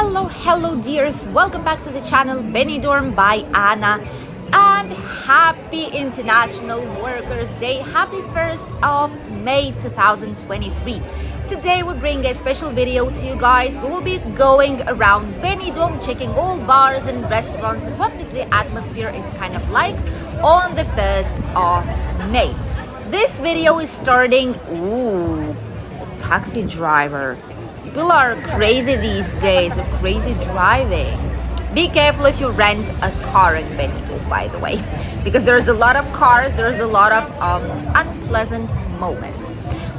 Hello dears, welcome back to the channel Benidorm by Anna, and happy International Workers Day. Happy 1st of May 2023. Today we bring a special video to you guys. We will be going around Benidorm, checking all bars and restaurants and what the atmosphere is kind of like on the 1st of May. This video is starting, a taxi driver. People are crazy these days, they're crazy driving. Be careful if you rent a car in Benidorm, by the way, because there's a lot of cars, there's a lot of unpleasant moments.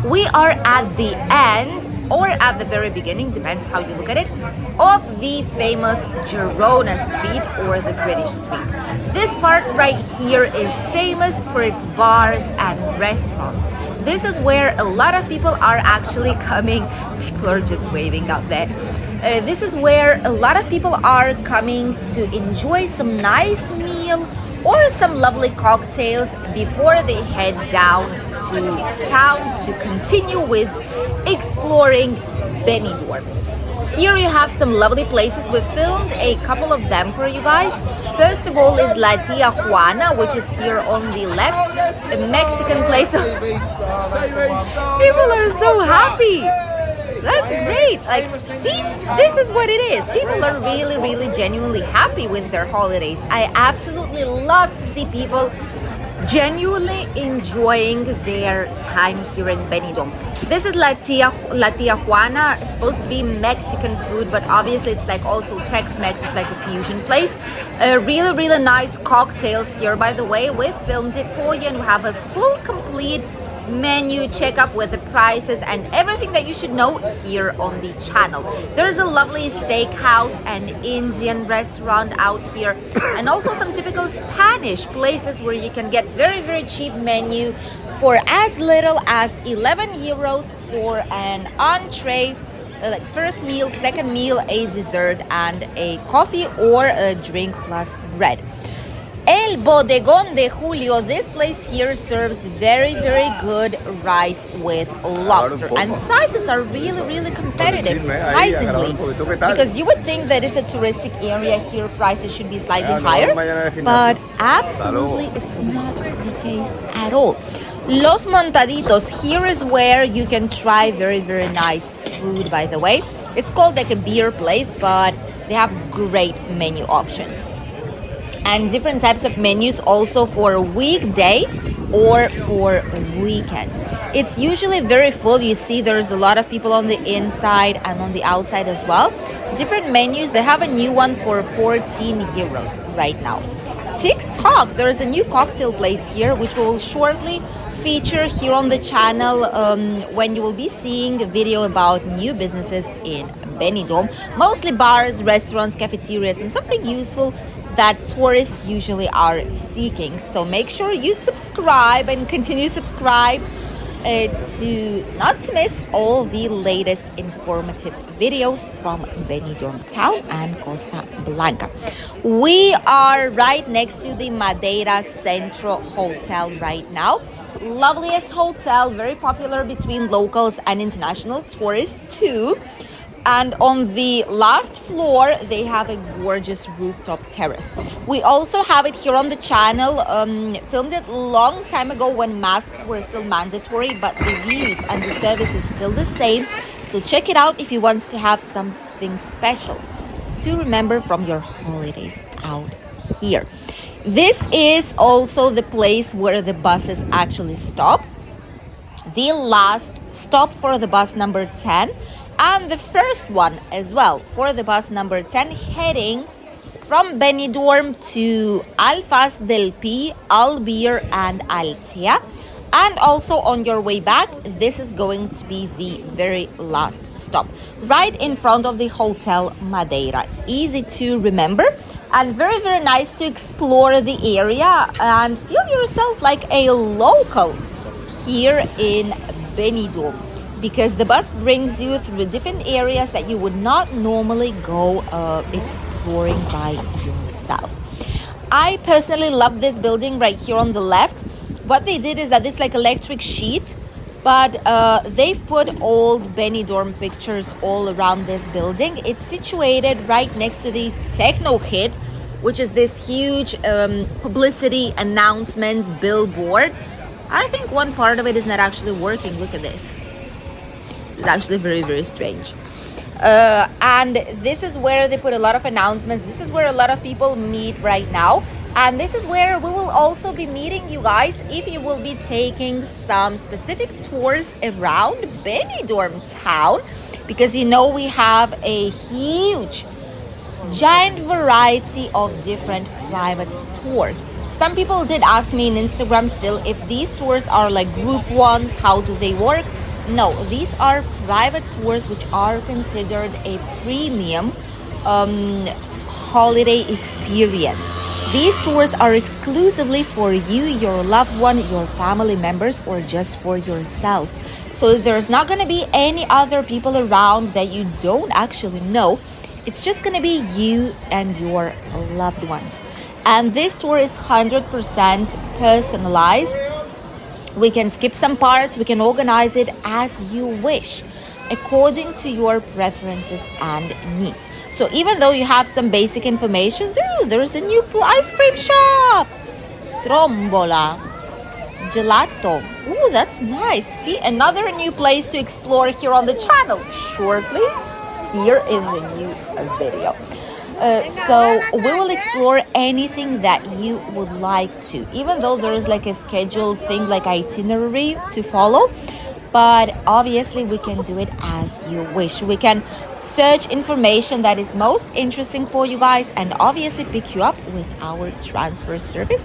We are at the end, or at the very beginning, depends how you look at it, of the famous Girona Street or the British Street. This part right here is famous for its bars and restaurants. This is where a lot of people are actually coming. People are just waving out there. This is where a lot of people are coming to enjoy some nice meal or some lovely cocktails before they head down to town to continue with exploring Benidorm. Here you have some lovely places. We filmed a couple of them for you guys. First of all is La Tia Juana, which is here on the left, a Mexican place. People are so happy. That's great. Like, see, this is what it is. People are really genuinely happy with their holidays. I absolutely love to see people genuinely enjoying their time here in Benidorm. This is La Tia Juana. It's supposed to be Mexican food, but obviously it's like also Tex-Mex. It's like a fusion place. Really nice cocktails here, by the way. We filmed it for you and we have a full complete menu checkup with the prices and everything that you should know here on the channel. There's a lovely steakhouse and Indian restaurant out here, and also some typical Spanish places where you can get very cheap menu for as little as 11 euros for an entree, like first meal, second meal, a dessert and a coffee or a drink plus bread. El Bodegón de Julio, this place here serves very good rice with lobster, and prices are really competitive, surprisingly, because you would think that it's a touristic area here, prices should be slightly higher, but absolutely it's not the case at all. Los Montaditos, here is where you can try very nice food, by the way. It's called like a beer place, but they have great menu options and different types of menus also for weekday or for weekend. It's usually very full. You see there's a lot of people on the inside and on the outside as well. Different menus. They have a new one for 14 euros right now. TikTok, there's a new cocktail place here which we will shortly feature here on the channel when you will be seeing a video about new businesses in Benidorm. Mostly bars, restaurants, cafeterias, and something useful that tourists usually are seeking. So make sure you subscribe and continue to subscribe to not to miss all the latest informative videos from Benidorm town and Costa Blanca. We are right next to the Madeira Centro Hotel right now. Loveliest hotel, very popular between locals and international tourists too. And on the last floor, they have a gorgeous rooftop terrace. We also have it here on the channel. Filmed it a long time ago when masks were still mandatory, but the views and the service is still the same. So check it out if you want to have something special to remember from your holidays out here. This is also the place where the buses actually stop. The last stop for the bus number 10. And the first one as well for the bus number 10 heading from Benidorm to Alfaz del Pi, Albir and Altea. And also on your way back, this is going to be the very last stop right in front of the Hotel Madeira. Easy to remember and very nice to explore the area and feel yourself like a local here in Benidorm, because the bus brings you through different areas that you would not normally go exploring by yourself. I personally love this building right here on the left. What they did is that this like electric sheet But they've put old Benidorm pictures all around this building. It's situated right next to the techno hit, which is this huge publicity announcements billboard. I think one part of it is not actually working. Look at this. It's actually very, very strange. And this is where they put a lot of announcements. This is where a lot of people meet right now. And this is where we will also be meeting you guys if you will be taking some specific tours around Benidorm town. Because you know we have a huge, giant variety of different private tours. Some people did ask me in Instagram still if these tours are like group ones, how do they work? No, these are private tours which are considered a premium holiday experience. These tours are exclusively for you, your loved one, your family members, or just for yourself. So there's not going to be any other people around that you don't actually know. It's just going to be you and your loved ones. And this tour is 100% personalized. We can skip some parts, we can organize it as you wish, according to your preferences and needs. So even though you have some basic information, there's a new ice cream shop, Strombola, gelato. Ooh, that's nice. See, another new place to explore here on the channel shortly here in the new video. So we will explore anything that you would like to, even though there is like a scheduled thing, like itinerary to follow. But obviously we can do it as you wish. We can search information that is most interesting for you guys and obviously pick you up with our transfer service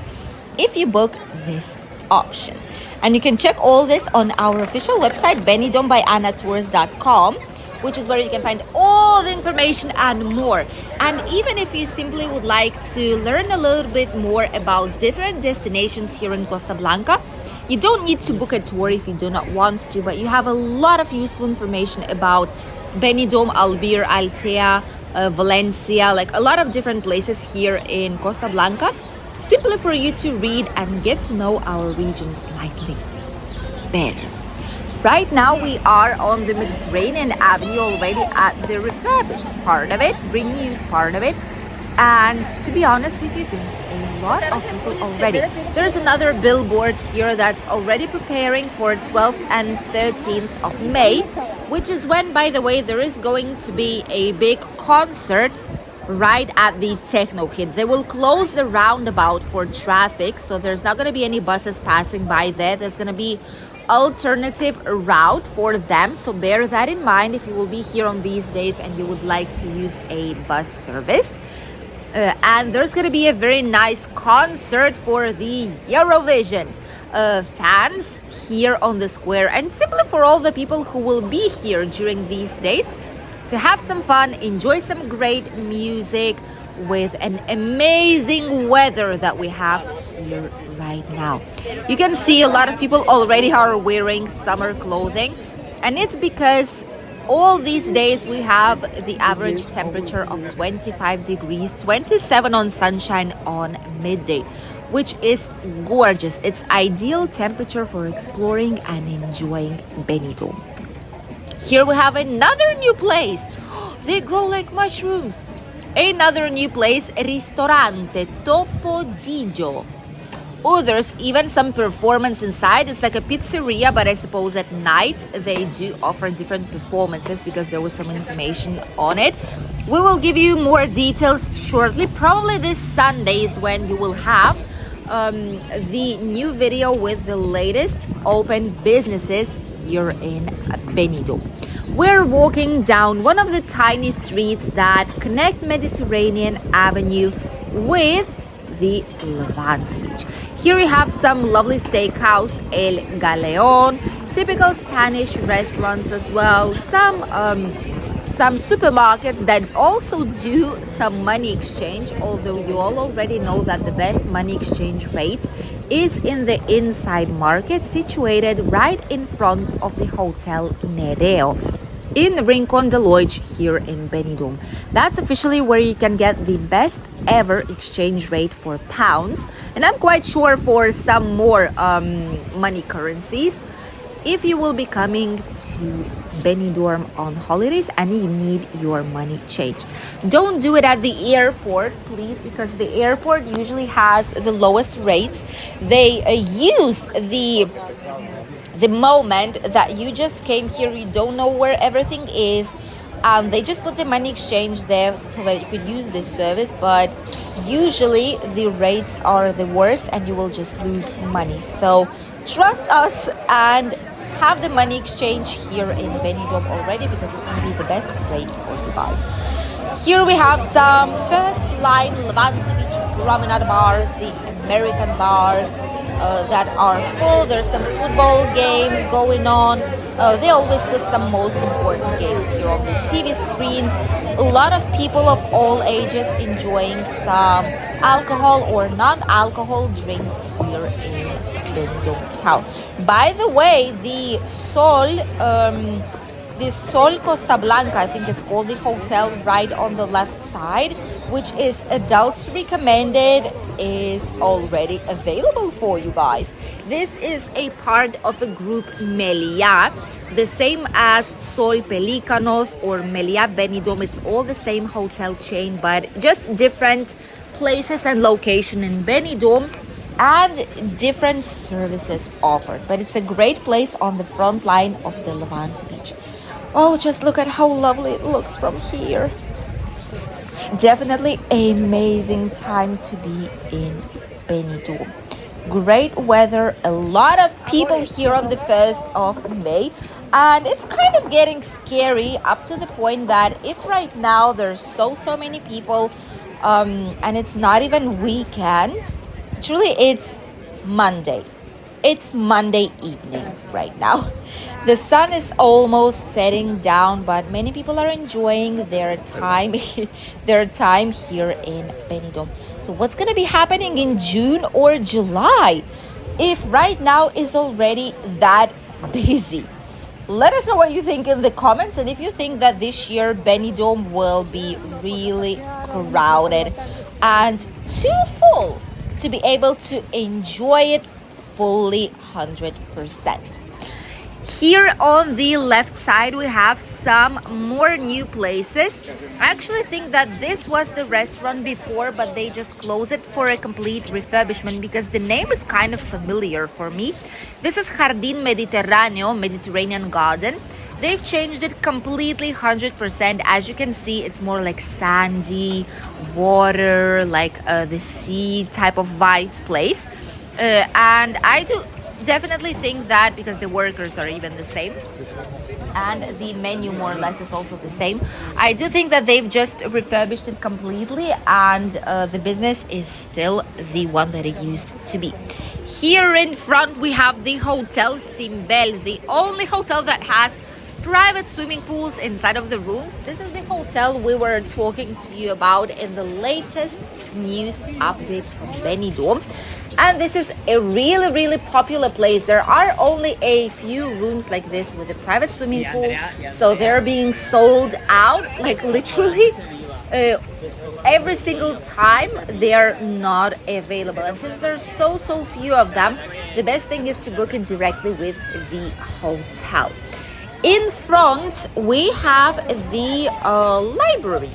if you book this option. And you can check all this on our official website, benidormbyannatours.com, which is where you can find all the information and more. And even if you simply would like to learn a little bit more about different destinations here in Costa Blanca, you don't need to book a tour if you do not want to, but you have a lot of useful information about Benidorm, Albir, Altea, Valencia, like a lot of different places here in Costa Blanca, simply for you to read and get to know our region slightly better. Right now we are on the Mediterranean Avenue already at the refurbished part of it, renewed part of it. And to be honest with you, there's a lot of people already. There's another billboard here that's already preparing for 12th and 13th of May, which is when, by the way, there is going to be a big concert right at the techno hit. They will close the roundabout for traffic, so there's not going to be any buses passing by there. There's going to be alternative route for them, so bear that in mind if you will be here on these days and you would like to use a bus service. And there's going to be a very nice concert for the Eurovision fans here on the square, and simply for all the people who will be here during these dates to have some fun, enjoy some great music with an amazing weather that we have here right now. You can see a lot of people already are wearing summer clothing, and it's because all these days we have the average temperature of 25 degrees, 27 on sunshine on midday, which is gorgeous. It's ideal temperature for exploring and enjoying Benidorm. Here we have another new place. They grow like mushrooms. Another new place, Ristorante Topo Gigio. Oh, there's even some performance inside. It's like a pizzeria, but I suppose at night they do offer different performances because there was some information on it. We will give you more details shortly. Probably this Sunday is when you will have the new video with the latest open businesses here in Benidorm. We're walking down one of the tiny streets that connect Mediterranean Avenue with the Levante Beach. Here we have some lovely steakhouse, El Galeon, typical Spanish restaurants as well, some supermarkets that also do some money exchange, although you all already know that the best money exchange rate is in the inside market situated right in front of the Hotel Nereo in Rincon de Loige here in Benidorm. That's officially where you can get the best ever exchange rate for pounds, and I'm quite sure for some more money currencies. if you will be coming to Benidorm on holidays and you need your money changed. Don't do it at the airport, please, because the airport usually has the lowest rates. They use the moment that you just came here, you don't know where everything is. They just put the money exchange there so that you could use this service, but usually the rates are the worst and you will just lose money. So trust us and have the money exchange here in Benidorm already, because it's going to be the best rate for you guys. Here we have some first line Levante Beach promenade bars, the American bars that are full. There's some football games going on. They always put some most important games here on the TV screens. A lot of people of all ages enjoying some alcohol or non-alcohol drinks here in Benidorm town. By the way, the Sol Costa Blanca, I think it's called, the hotel right on the left side, which is adults recommended, is already available for you guys. This is a part of a group Melia, the same as Sol Pelícanos or Melia Benidorm. It's all the same hotel chain, but just different places and location in Benidorm and different services offered. But it's a great place on the front line of the Levante Beach. Oh, just look at how lovely it looks from here. Definitely amazing time to be in Benidorm. Great weather, a lot of people here on the 1st of May, and it's kind of getting scary up to the point that if right now there's so many people and it's not even weekend, truly it's Monday. It's Monday evening right now. The sun is almost setting down, but many people are enjoying their time their time here in Benidorm. So what's going to be happening in June or July if right now is already that busy? Let us know what you think in the comments, and if you think that this year Benidorm will be really crowded and too full to be able to enjoy it fully 100%. Here on the left side we have some more new places. I actually think that this was the restaurant before, but they just closed it for a complete refurbishment because the name is kind of familiar for me. This is Jardín Mediterráneo, Mediterranean Garden. They've changed it completely 100%. As you can see, it's more like sandy water, like the sea type of vibes place. And I do definitely think that because the workers are even the same and the menu more or less is also the same, I do think that they've just refurbished it completely, and the business is still the one that it used to be. Here in front we have the Hotel Simbel, the only hotel that has private swimming pools inside of the rooms. This is the hotel we were talking to you about in the latest news update from Benidorm. And this is a really popular place. There are only a few rooms like this with a private swimming pool, so they're being sold out, like literally every single time they're not available. And since there's so few of them, the best thing is to book it directly with the hotel. In front we have the library.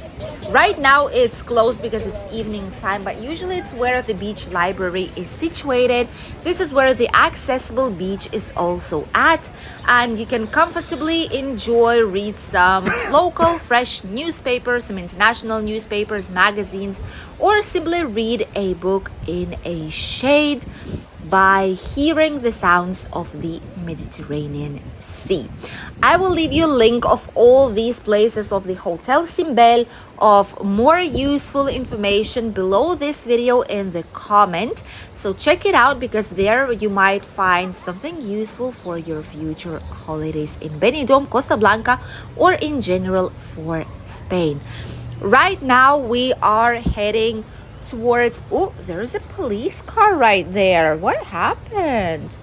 Right now it's closed because it's evening time, but usually it's where the beach library is situated. This is where the accessible beach is also at, and you can comfortably enjoy, read some local fresh newspapers, some international newspapers, magazines, or simply read a book in a shade by hearing the sounds of the Mediterranean Sea. I will leave you a link of all these places of the Hotel Simbel, of more useful information below this video in the comment. So check it out, because there you might find something useful for your future holidays in Benidorm, Costa Blanca, or in general for Spain. Right now we are heading towards, oh, there's a police car right there. What happened?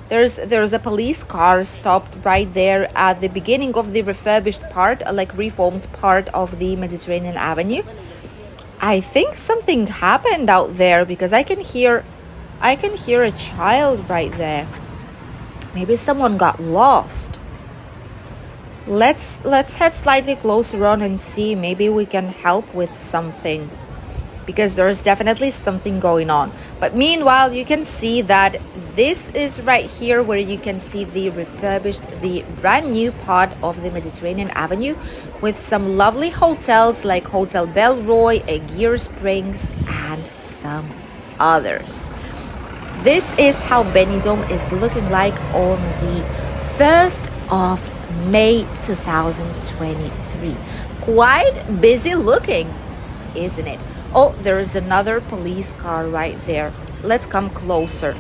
There's a police car stopped right there at the beginning of the refurbished part, like reformed part of the Mediterranean Avenue. I think something happened out there because I can hear a child right there. Maybe someone got lost. Let's head slightly closer on and see. Maybe we can help with something, because there's definitely something going on. But meanwhile, you can see that this is right here where you can see the brand new part of the Mediterranean Avenue, with some lovely hotels like Hotel Belroy, Aguirre Springs, and some others. This is how Benidorm is looking like on the 1st of May 2023. Quite busy looking, isn't it? Oh, there is another police car right there. Let's come closer.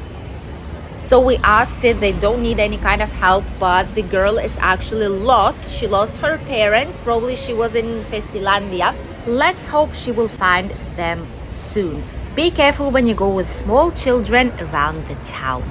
So we asked it, they don't need any kind of help, but the girl is actually lost. She lost her parents. Probably she was in Festilandia. Let's hope she will find them soon. Be careful when you go with small children around the town.